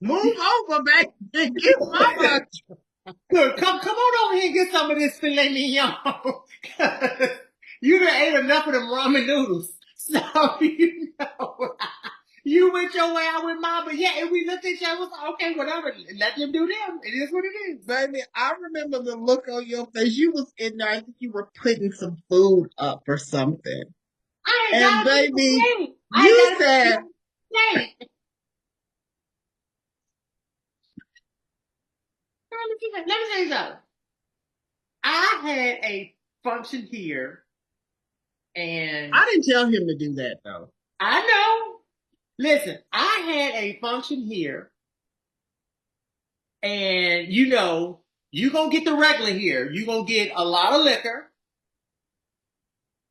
move over, baby, and get mama. Good, come on over here and get some of this filet mignon. You done ate enough of them ramen noodles. So, you went your way, I went mine. But yeah, and we looked at each other, was like, okay, whatever. Let them do them. It is what it is. Baby, I remember the look on your face. You was in there. I think you were putting some food up or something. I ain't And got to baby, be you said, Let me tell you something. I had a function here, and I didn't tell him to do that though. I know. Listen, I had a function here, and you gonna get the regular here. You gonna get a lot of liquor.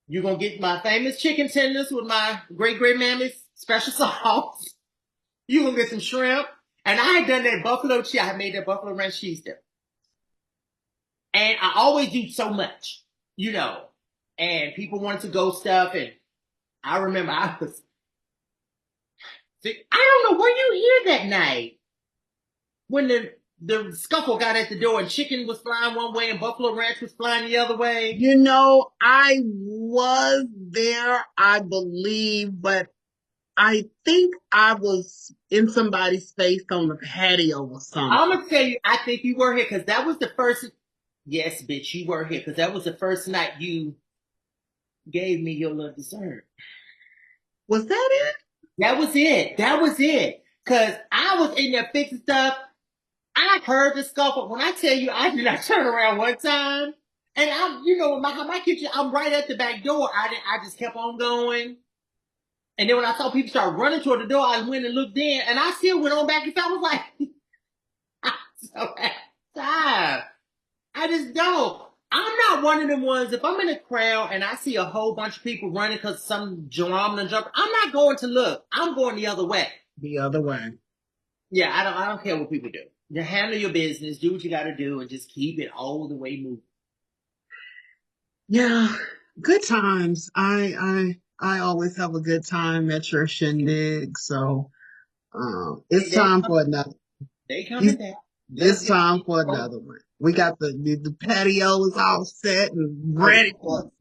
You gonna get my famous chicken tenders with my great mammy's special sauce. You gonna get some shrimp, and I had done that buffalo cheese. I had made that buffalo ranch cheese dip. And I always do so much, and people wanted to go stuff. And I remember I don't know, were you here that night when the scuffle got at the door and chicken was flying one way and buffalo ranch was flying the other way? I was there, I believe, but I think I was in somebody's face on the patio or something. I'm going to tell you, I think you were here because that was the first. Yes, bitch, you were here because that was the first night you gave me your little dessert. Was that it? That was it. Because I was in there fixing stuff. I heard the scuffle. When I tell you, I did not turn around one time. And I'm, in my kitchen, I'm right at the back door. I just kept on going. And then when I saw people start running toward the door, I went and looked in. And I still went on back and I was like, I'm so tired. I just don't. I'm not one of them ones. If I'm in a crowd and I see a whole bunch of people running because some drama and jump, I'm not going to look. I'm going the other way. The other way. Yeah, I don't care what people do. You handle your business, do what you got to do, and just keep it all the way moving. Yeah, good times. I always have a good time at your shindig. So, it's time for another. They coming down. It's time for another one. We got the patio is all set and ready for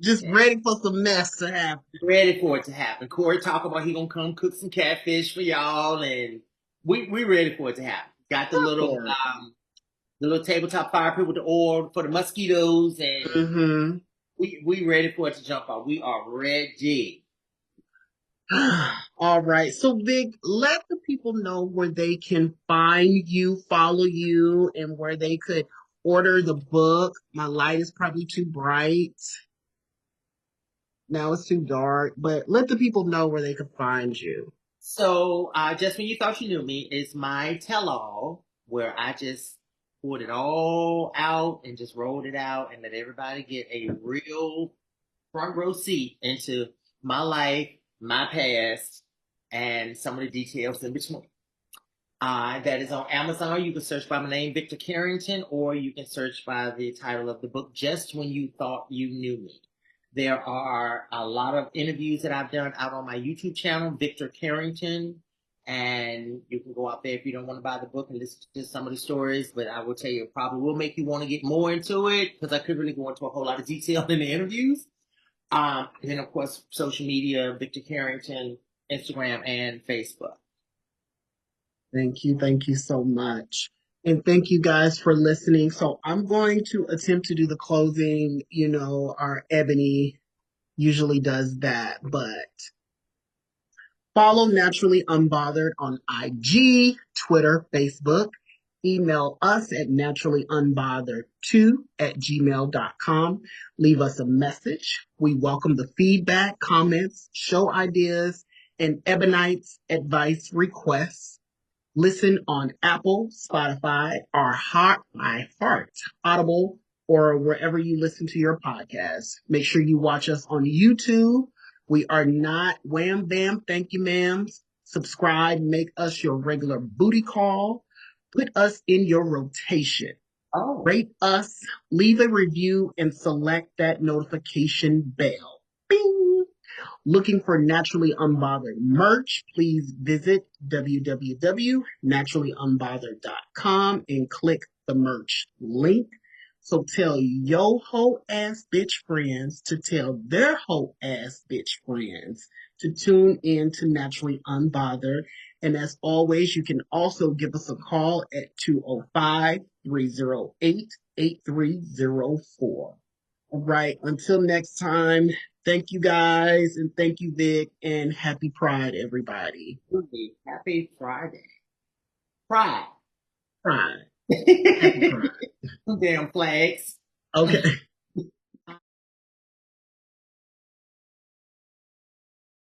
some mess to happen. Ready for it to happen. Corey talk about he gonna come cook some catfish for y'all, and we ready for it to happen. Got the little tabletop fire pit with the oil for the mosquitoes, and we ready for it to jump out. We are ready. All right. So, Vic, let the people know where they can find you, follow you, and where they could order the book. My light is probably too bright. Now it's too dark, but let the people know where they can find you. So, just when you thought you knew me, is my tell-all where I just poured it all out and just rolled it out and let everybody get a real front row seat into my life, my past, and some of the details in between. That is on Amazon. You can search by my name, Victor Carrington, or you can search by the title of the book, Just When You Thought You Knew Me. There are a lot of interviews that I've done out on my YouTube channel, Victor Carrington, and you can go out there if you don't want to buy the book and listen to some of the stories, but I will tell you, it probably will make you want to get more into it, because I could really go into a whole lot of detail in the interviews. And then, of course, social media, Victor Carrington, Instagram, and Facebook. Thank you. Thank you so much. And thank you guys for listening. So I'm going to attempt to do the closing. You know, our Ebony usually does that, but follow Naturally Unbothered on IG, Twitter, Facebook. Email us at naturallyunbothered2@gmail.com. Leave us a message. We welcome the feedback, comments, show ideas, and Ebonite's advice requests. Listen on Apple, Spotify, or iHeart, Audible, or wherever you listen to your podcasts. Make sure you watch us on YouTube. We are not wham bam, thank you, ma'ams. Subscribe, make us your regular booty call. Put us in your rotation. Rate us, leave a review, and select that notification bell. Bing! Looking for Naturally Unbothered merch, please visit www.naturallyunbothered.com and click the merch link. So tell yo ho ass bitch friends to tell their ho ass bitch friends to tune in to Naturally Unbothered. And as always, you can also give us a call at 205-308-8304. All right, until next time, thank you guys, and thank you, Vic, and happy Pride, everybody. Happy Friday. Pride. Pride. Happy Pride. Damn flags. Okay.